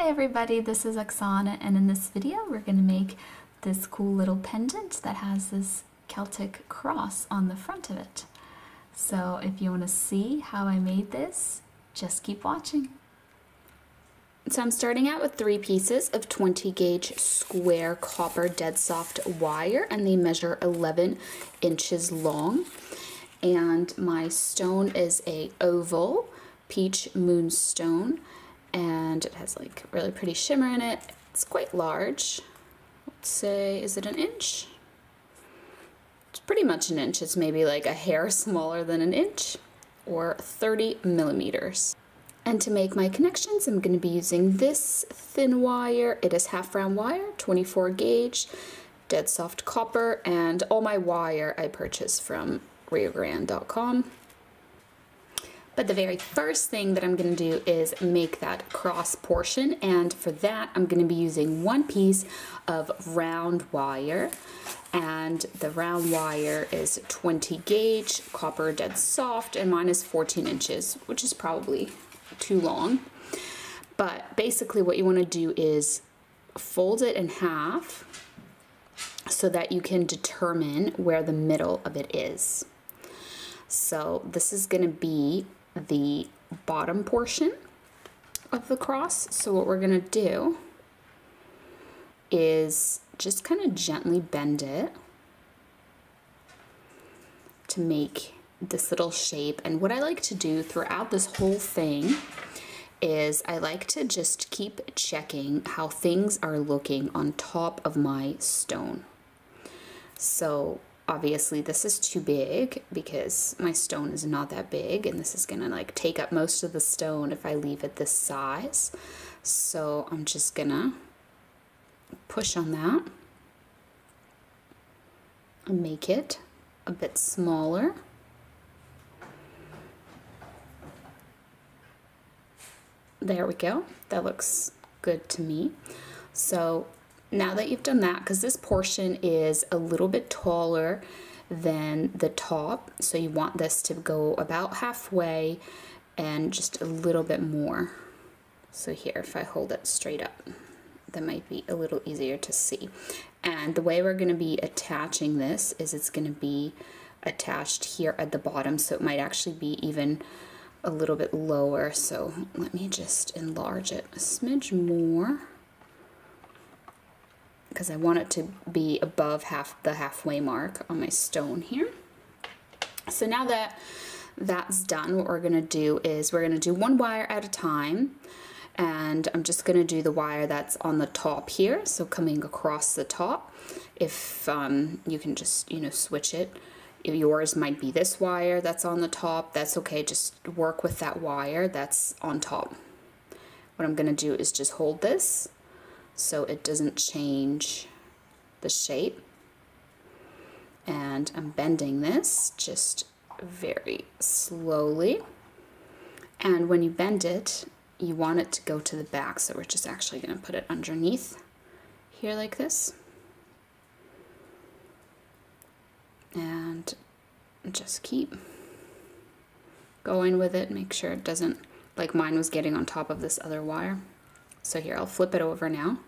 Hi everybody, this is Oksana, and in this video we're going to make this cool little pendant that has this Celtic cross on the front of it. So if you want to see how I made this, just keep watching. So I'm starting out with 3 pieces of 20 gauge square copper dead soft wire, and they measure 11 inches long. And my stone is a oval Peach Moonstone, and it has like really pretty shimmer in it. It's quite large. Let's say, is it an inch? It's pretty much an inch. It's maybe like a hair smaller than an inch, or 30 millimeters. And to make my connections, I'm going to be using this thin wire. It is half round wire, 24 gauge, dead soft copper, and all my wire I purchased from riogrande.com. But the very first thing that I'm going to do is make that cross portion, and for that I'm going to be using 1 piece of round wire, and the round wire is 20 gauge copper dead soft, and mine is 14 inches, which is probably too long. But basically what you want to do is fold it in half so that you can determine where the middle of it is. So this is going to be the bottom portion of the cross. So what we're going to do is just kind of gently bend it to make this little shape. And what I like to do throughout this whole thing is I like to just keep checking how things are looking on top of my stone. So obviously this is too big because my stone is not that big, and this is gonna like take up most of the stone if I leave it this size. So I'm just gonna push on that and make it a bit smaller. There we go. That looks good to me. So now that you've done that, because this portion is a little bit taller than the top, so you want this to go about halfway and just a little bit more. So here, if I hold it straight up, that might be a little easier to see. And the way we're going to be attaching this is it's going to be attached here at the bottom, so it might actually be even a little bit lower. So let me just enlarge it a smidge more, because I want it to be above the halfway mark on my stone here. So now that that's done, what we're going to do is we're going to do 1 wire at a time, and I'm just going to do the wire that's on the top here, so coming across the top. If you can just, switch it. Yours might be this wire that's on the top. That's okay, just work with that wire that's on top. What I'm going to do is just hold this so it doesn't change the shape, and I'm bending this just very slowly. And when you bend it, you want it to go to the back, so we're just actually going to put it underneath here like this, and just keep going with it. Make sure it doesn't, like mine was getting on top of this other wire. So here, I'll flip it over now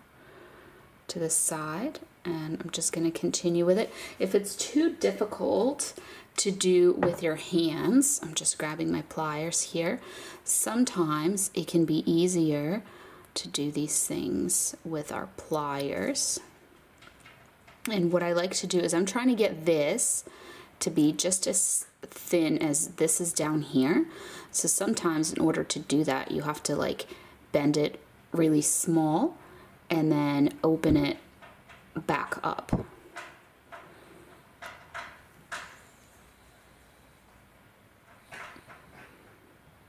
to the side, and I'm just going to continue with it. If it's too difficult to do with your hands, I'm just grabbing my pliers here. Sometimes it can be easier to do these things with our pliers. And what I like to do is I'm trying to get this to be just as thin as this is down here. So sometimes in order to do that, you have to like bend it really small and then open it back up.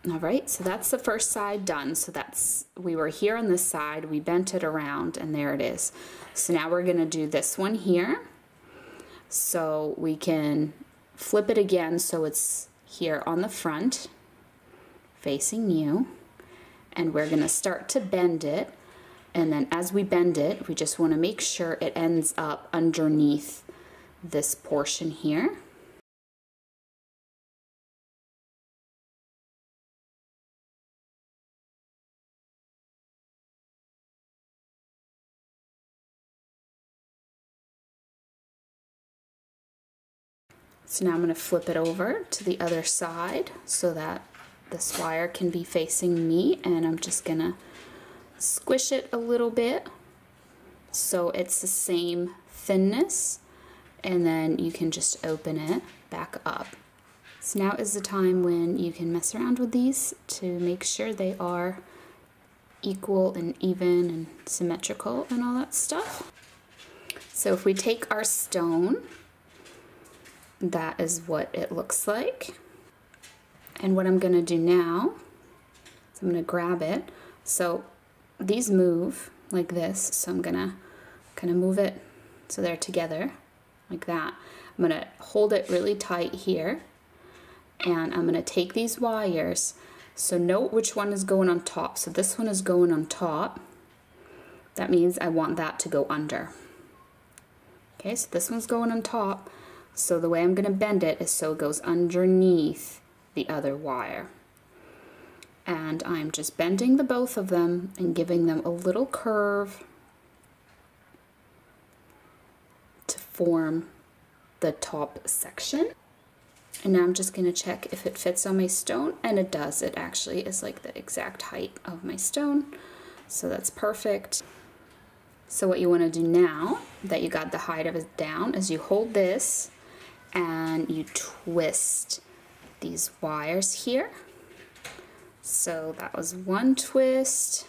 All right, so that's the first side done. So we were here on this side, we bent it around, and there it is. So now we're gonna do this one here. So we can flip it again so it's here on the front, facing you, and we're gonna start to bend it. And then as we bend it, we just wanna make sure it ends up underneath this portion here. So now I'm going to flip it over to the other side so that this wire can be facing me, and I'm just going to squish it a little bit so it's the same thinness, and then you can just open it back up. So now is the time when you can mess around with these to make sure they are equal and even and symmetrical and all that stuff. So if we take our stone, that is what it looks like. And what I'm going to do now is I'm going to grab it. So these move like this, so I'm going to kind of move it so they're together like that. I'm going to hold it really tight here, and I'm going to take these wires. So note which one is going on top. So this one is going on top. That means I want that to go under. Okay, so this one's going on top. So the way I'm going to bend it is so it goes underneath the other wire. And I'm just bending the both of them and giving them a little curve to form the top section. And now I'm just going to check if it fits on my stone, and it does. It actually is like the exact height of my stone, so that's perfect. So what you want to do now that you got the height of it down is you hold this and you twist these wires here. So that was one twist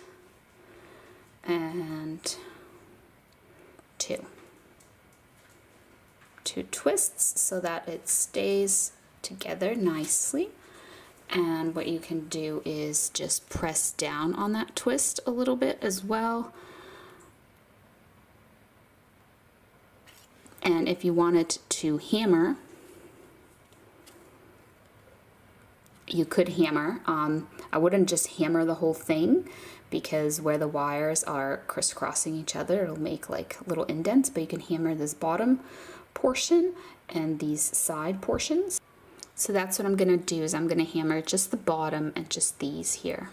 and two twists so that it stays together nicely. And what you can do is just press down on that twist a little bit as well. And if you wanted to hammer, you could hammer. I wouldn't just hammer the whole thing, because where the wires are crisscrossing each other, it'll make like little indents, but you can hammer this bottom portion and these side portions. So that's what I'm going to do, is I'm going to hammer just the bottom and just these here.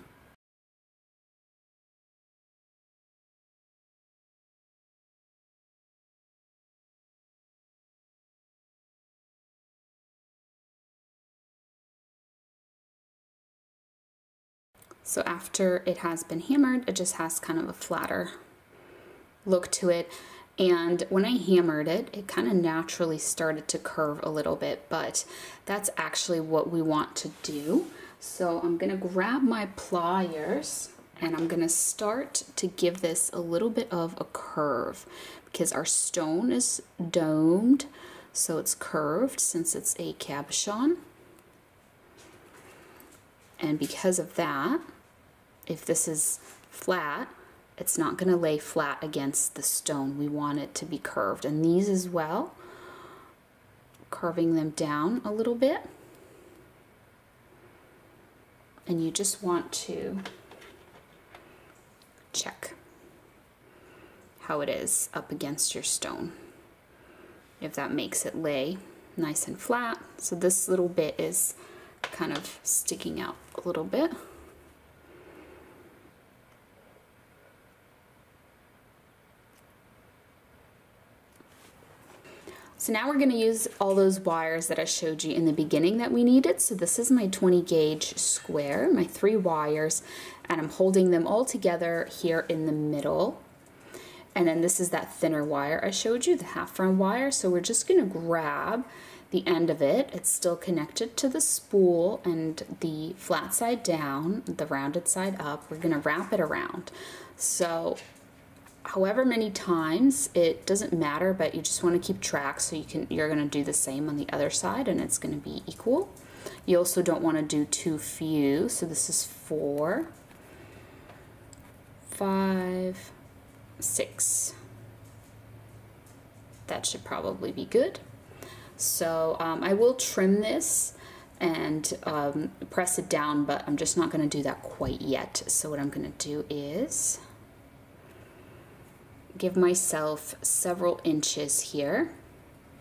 So after it has been hammered, it just has kind of a flatter look to it. And when I hammered it, it kind of naturally started to curve a little bit, but that's actually what we want to do. So I'm going to grab my pliers and I'm going to start to give this a little bit of a curve, because our stone is domed, so it's curved since it's a cabochon. And because of that, if this is flat, it's not going to lay flat against the stone. We want it to be curved. And these as well, curving them down a little bit. And you just want to check how it is up against your stone, if that makes it lay nice and flat. So this little bit is kind of sticking out a little bit. So now we're going to use all those wires that I showed you in the beginning that we needed. So this is my 20 gauge square, my 3 wires, and I'm holding them all together here in the middle. And then this is that thinner wire I showed you, the half round wire. So we're just going to grab the end of it. It's still connected to the spool, and the flat side down, the rounded side up. We're going to wrap it around. So however many times, it doesn't matter, but you just want to keep track, so you're going to do the same on the other side and it's going to be equal. You also don't want to do too few, so this is 4, 5, 6. That should probably be good. So I will trim this and press it down, but I'm just not going to do that quite yet. So what I'm going to do is give myself several inches here,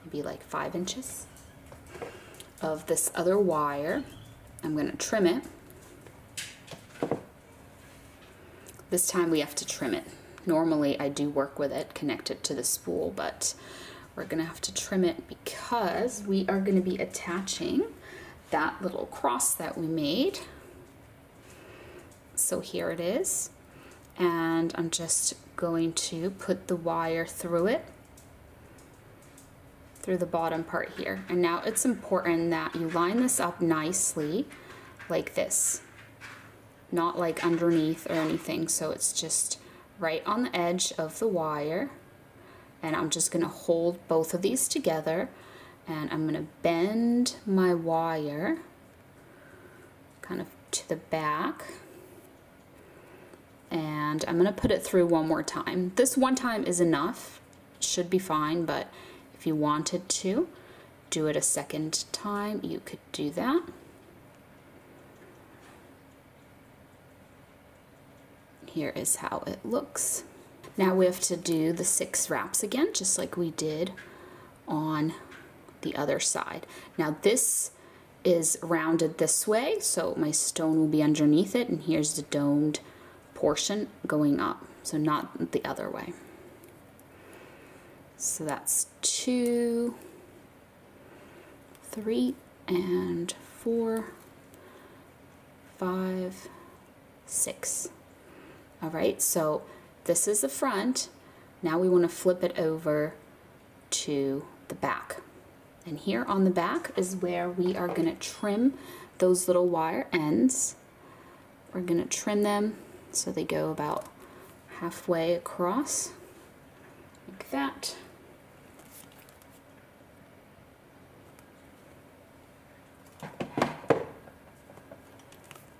maybe like 5 inches of this other wire. I'm going to trim it. This time we have to trim it. Normally I do work with it connected to the spool, but we're gonna have to trim it because we are gonna be attaching that little cross that we made. So here it is, and I'm just going to put the wire through it, through the bottom part here. And now it's important that you line this up nicely like this, not like underneath or anything, so it's just right on the edge of the wire. And I'm just gonna hold both of these together, and I'm gonna bend my wire kind of to the back, and I'm gonna put it through one more time. This one time is enough, should be fine, but if you wanted to do it a second time, you could do that. Here is how it looks. Now we have to do the 6 wraps again, just like we did on the other side. Now this is rounded this way, so my stone will be underneath it, and here's the domed portion going up, so not the other way. So that's 2, 3, and 4, 5, 6. All right, so this is the front. Now we want to flip it over to the back. And here on the back is where we are going to trim those little wire ends. We're going to trim them so they go about halfway across, like that.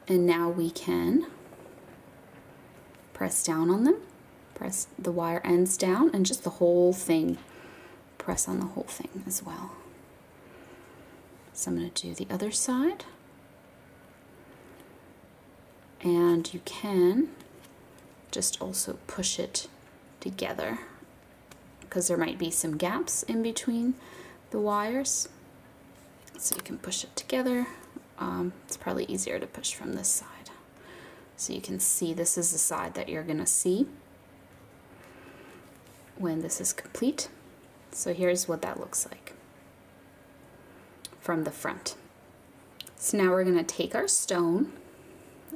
And now we can press down on them, press the wire ends down, and just the whole thing, press on the whole thing as well. So I'm going to do the other side. And you can just also push it together because there might be some gaps in between the wires. So you can push it together. It's probably easier to push from this side. So you can see this is the side that you're gonna see when this is complete. So here's what that looks like from the front. So now we're gonna take our stone.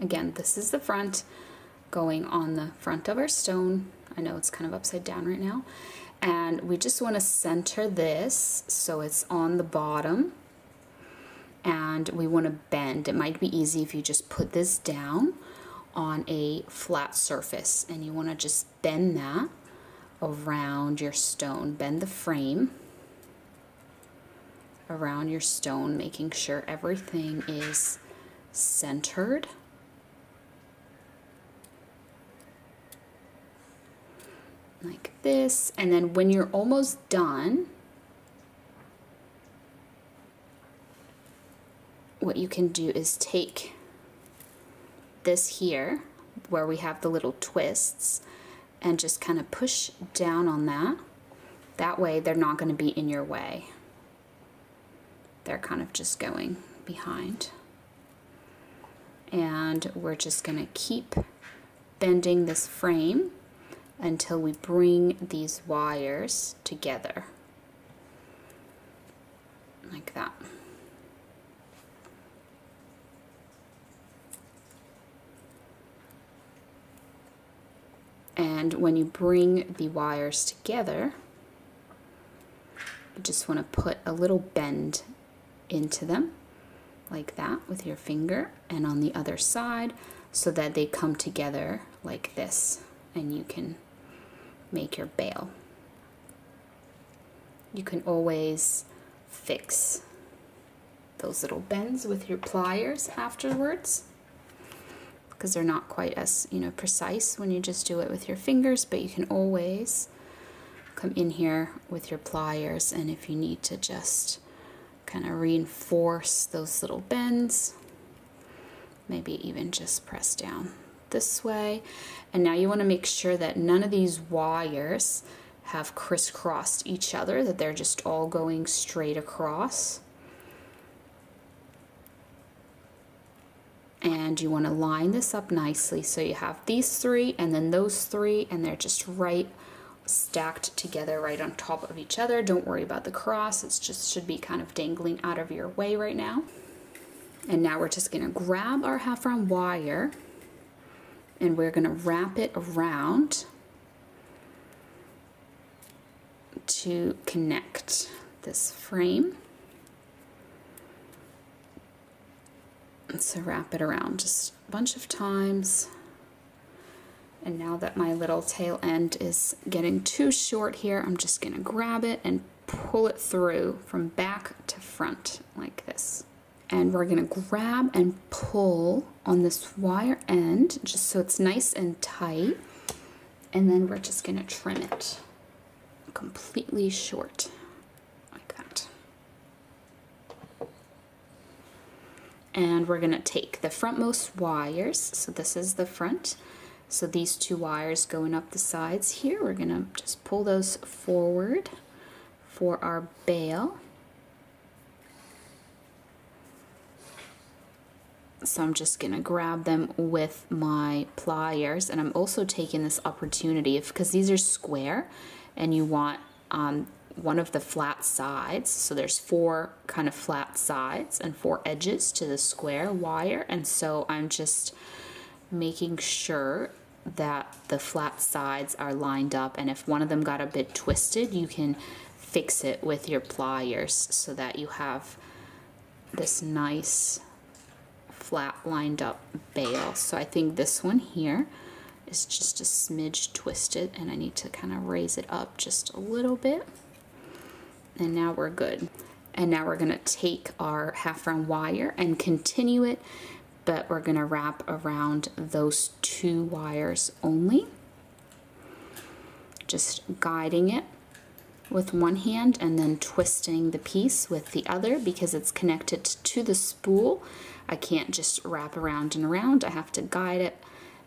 Again, this is the front going on the front of our stone. I know it's kind of upside down right now. And we just wanna center this so it's on the bottom. And we want to bend. It might be easy if you just put this down on a flat surface, and you want to just bend that around your stone. Bend the frame around your stone, making sure everything is centered. Like this. And then when you're almost done, what you can do is take this here where we have the little twists and just kind of push down on that. That way they're not going to be in your way. They're kind of just going behind. And we're just going to keep bending this frame until we bring these wires together. Like that. And when you bring the wires together, you just want to put a little bend into them, like that with your finger, and on the other side, so that they come together like this, and you can make your bail. You can always fix those little bends with your pliers afterwards, because they're not quite as, precise when you just do it with your fingers, but you can always come in here with your pliers, and if you need to just kind of reinforce those little bends, maybe even just press down this way. And now you want to make sure that none of these wires have crisscrossed each other, that they're just all going straight across. And you want to line this up nicely so you have these 3 and then those 3, and they're just right stacked together right on top of each other. Don't worry about the cross, it just should be kind of dangling out of your way right now. And now we're just gonna grab our half round wire and we're gonna wrap it around to connect this frame. And so wrap it around just a bunch of times. And now that my little tail end is getting too short here, I'm just gonna grab it and pull it through from back to front like this. And we're gonna grab and pull on this wire end just so it's nice and tight. And then we're just gonna trim it completely short like that. And we're gonna take the frontmost wires, so this is the front. So these two wires going up the sides here, we're gonna just pull those forward for our bail. So I'm just gonna grab them with my pliers, and I'm also taking this opportunity, because these are square and you want one of the flat sides, so there's 4 kind of flat sides and 4 edges to the square wire, and so I'm just making sure that the flat sides are lined up, and if one of them got a bit twisted, you can fix it with your pliers so that you have this nice flat lined up bail. So I think this one here is just a smidge twisted, and I need to kind of raise it up just a little bit, and now we're good. And now we're gonna take our half round wire and continue it, but we're gonna wrap around those 2 wires only, just guiding it with one hand and then twisting the piece with the other, because it's connected to the spool. I can't just wrap around and around, I have to guide it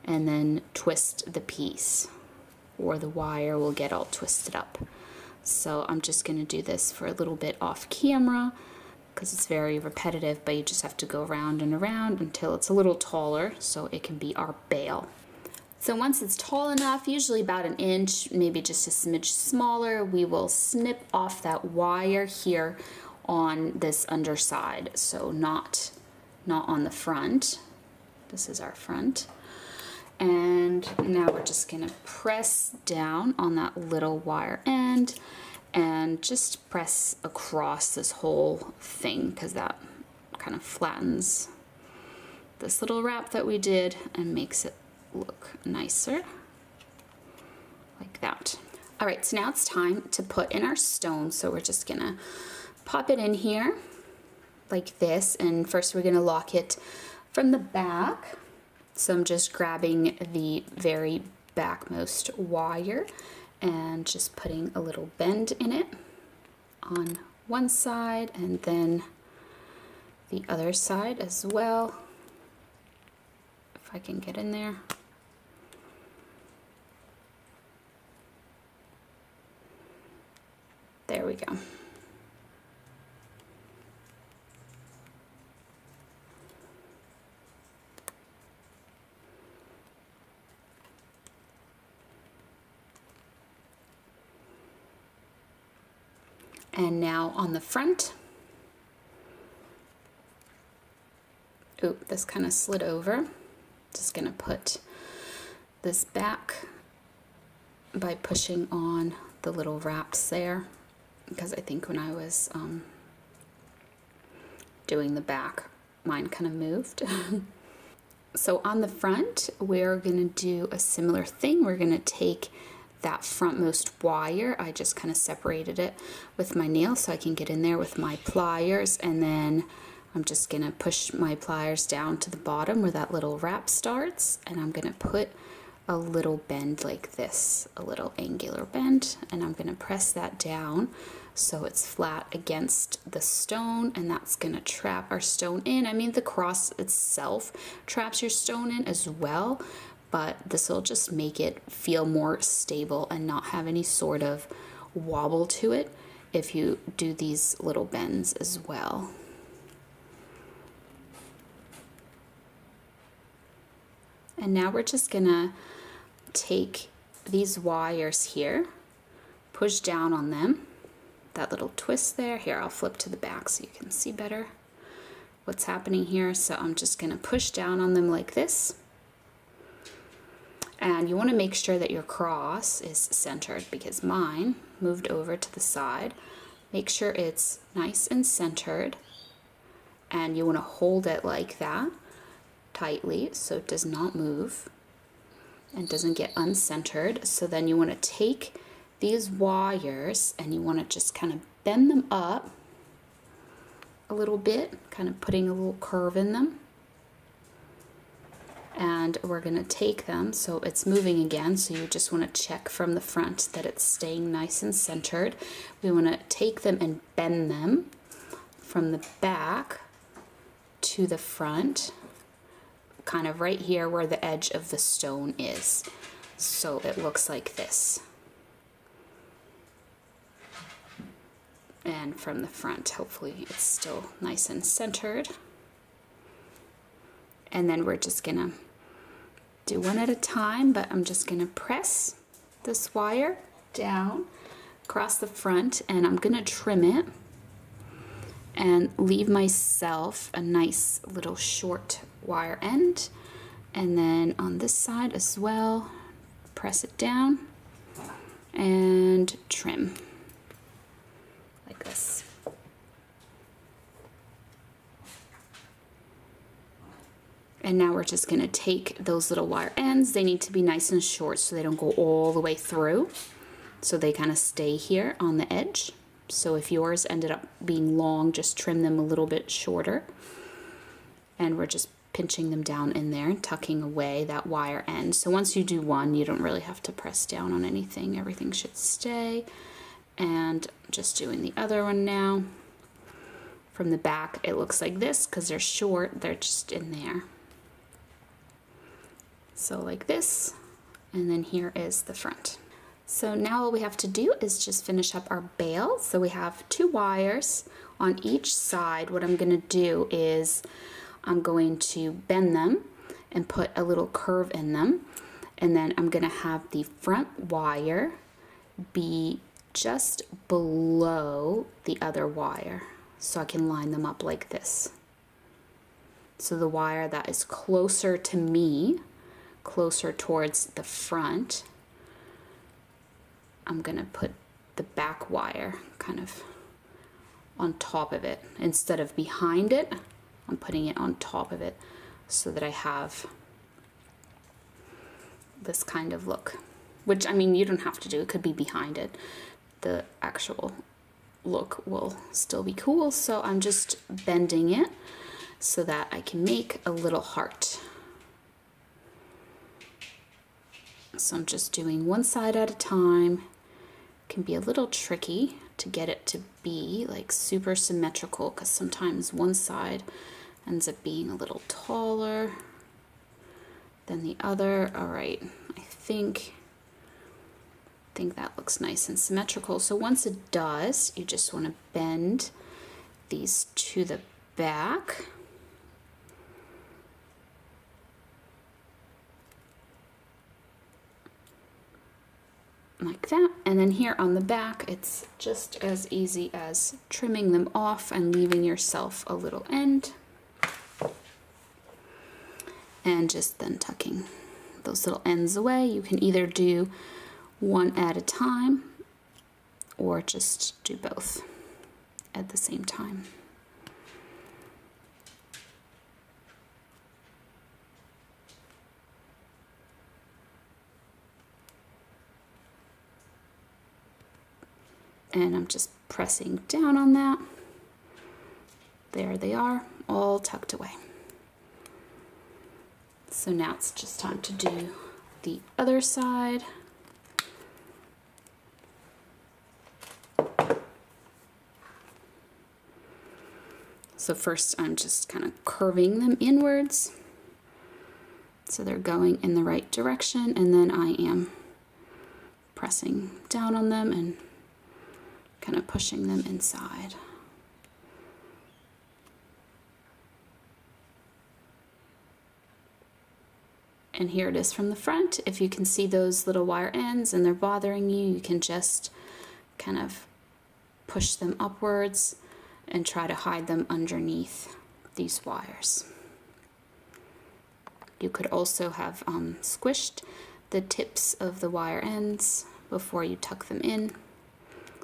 and then twist the piece, or the wire will get all twisted up. So I'm just gonna do this for a little bit off camera, because it's very repetitive, but you just have to go around and around until it's a little taller so it can be our bail. So once it's tall enough, usually about 1 inch, maybe just a smidge smaller, we will snip off that wire here on this underside. So not on the front. This is our front. And now we're just gonna press down on that little wire end and just press across this whole thing, because that kind of flattens this little wrap that we did and makes it look nicer, like that. All right, so now it's time to put in our stone. So we're just gonna pop it in here like this, and first we're gonna lock it from the back. So I'm just grabbing the very backmost wire and just putting a little bend in it on one side, and then the other side as well, if I can get in there. There we go. And now on the front, oop, this kind of slid over. Just gonna put this back by pushing on the little wraps there, because I think when I was doing the back, mine kind of moved. So on the front, we're gonna do a similar thing. We're gonna take that frontmost wire, I just kind of separated it with my nail so I can get in there with my pliers, and then I'm just gonna push my pliers down to the bottom where that little wrap starts, and I'm gonna put a little bend like this, a little angular bend, and I'm gonna press that down so it's flat against the stone, and that's gonna trap our stone in. I mean, the cross itself traps your stone in as well, but this will just make it feel more stable and not have any sort of wobble to it if you do these little bends as well. And now we're just gonna take these wires here push down on them. That little twist there. Here, I'll flip to the back so you can see better what's happening here. So I'm just going to push down on them like this. And you want to make sure that your cross is centered, because mine moved over to the side. Make sure it's nice and centered, and you want to hold it like that tightly so it does not move and doesn't get uncentered. So then you want to take these wires and you want to just kind of bend them up a little bit, kind of putting a little curve in them. And we're going to take them, so it's moving again, so you just want to check from the front that it's staying nice and centered. We want to take them and bend them from the back to the front, kind of right here where the edge of the stone is. So it looks like this. And from the front, hopefully it's still nice and centered. And then we're just gonna do one at a time, but I'm just gonna press this wire down across the front, and I'm gonna trim it and leave myself a nice little short wire end. And then on this side as well, press it down and trim like this. And now we're just going to take those little wire ends. They need to be nice and short so they don't go all the way through. So they kind of stay here on the edge. So if yours ended up being long, just trim them a little bit shorter. And we're just pinching them down in there and tucking away that wire end. So once you do one, you don't really have to press down on anything. Everything should stay. And just doing the other one now. From the back, it looks like this because they're short. They're just in there. So like this, and then here is the front. So now all we have to do is just finish up our bail. So we have 2 wires on each side. What I'm going to do is I'm going to bend them and put a little curve in them. And then I'm going to have the front wire be just below the other wire, so I can line them up like this. So the wire that is closer to me, closer towards the front, I'm gonna put the back wire kind of on top of it. Instead of behind it, I'm putting it on top of it so that I have this kind of look. Which, I mean, you don't have to do, it could be behind it. The actual look will still be cool, so I'm just bending it so that I can make a little heart. So I'm just doing one side at a time. It can be a little tricky to get it to be like super symmetrical, because sometimes one side ends up being a little taller than the other. All right, I think that looks nice and symmetrical. So once it does, you just want to bend these to the back. Like that. And then here on the back, it's just as easy as trimming them off and leaving yourself a little end. And just then tucking those little ends away. You can either do one at a time or just do both at the same time. And I'm just pressing down on that. There they are, all tucked away. So now it's just time to do the other side. So first I'm just kind of curving them inwards so they're going in the right direction, and then I am pressing down on them and kind of pushing them inside. And here it is from the front. If you can see those little wire ends and they're bothering you, you can just kind of push them upwards and try to hide them underneath these wires. You could also have squished the tips of the wire ends before you tuck them in,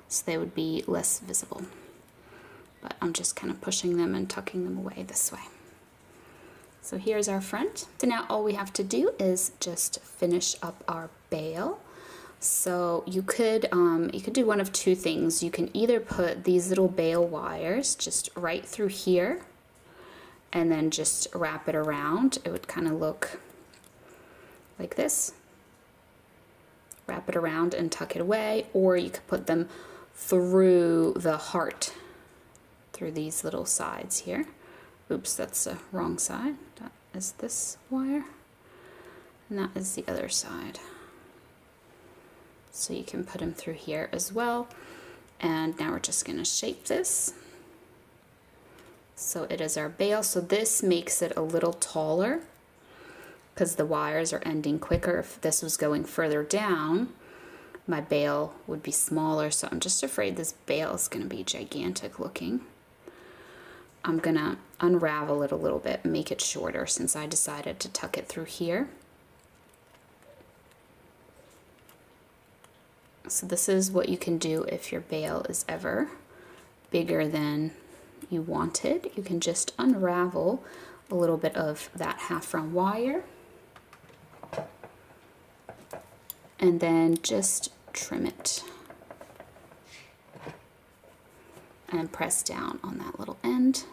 so they would be less visible. But I'm just kind of pushing them and tucking them away this way. So here's our front. So now all we have to do is just finish up our bail. So you could do one of two things. You can either put these little bail wires just right through here and then just wrap it around. It would kind of look like this. Wrap it around and tuck it away, or you could put them through the heart, through these little sides here. Oops, that's the wrong side. That is this wire, and that is the other side. So you can put them through here as well. And now we're just going to shape this. So it is our bail. So this makes it a little taller because the wires are ending quicker. If this was going further down, my bail would be smaller. So I'm just afraid this bail is going to be gigantic looking. I'm going to unravel it a little bit, make it shorter since I decided to tuck it through here. So this is what you can do if your bail is ever bigger than you wanted. You can just unravel a little bit of that half round wire and then just trim it and press down on that little end.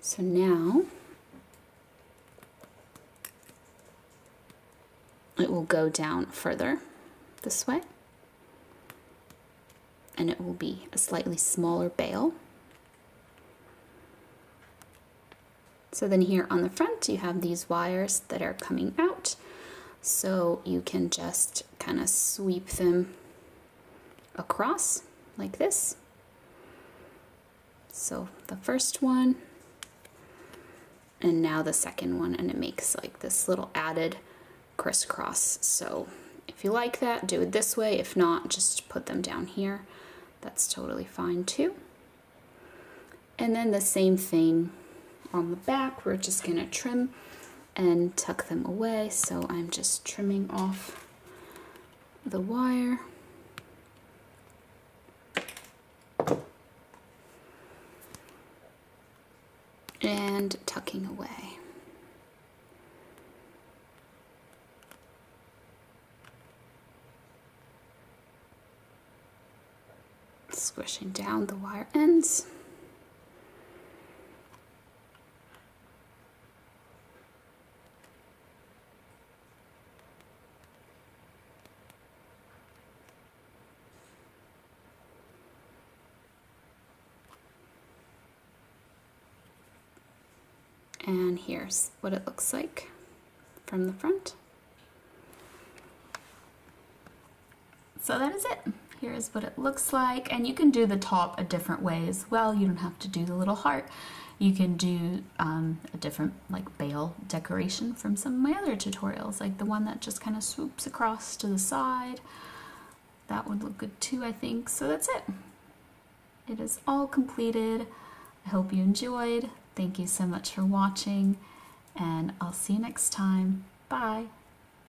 So now it will go down further this way, and it will be a slightly smaller bail. So then here on the front you have these wires that are coming out, so you can just kind of sweep them across like this. So the first one, and now the second one, and it makes like this little added crisscross. So if you like that, do it this way. If not, just put them down here. That's totally fine too. And then the same thing on the back. We're just gonna trim and tuck them away. So I'm just trimming off the wire. And tucking away. Squishing down the wire ends. And here's what it looks like from the front. So that is it. Here's what it looks like, and you can do the top a different way as well. You don't have to do the little heart. You can do a different like bail decoration from some of my other tutorials, like the one that just kind of swoops across to the side. That would look good too, I think. So that's it. It is all completed. I hope you enjoyed. Thank you so much for watching, and I'll see you next time. Bye.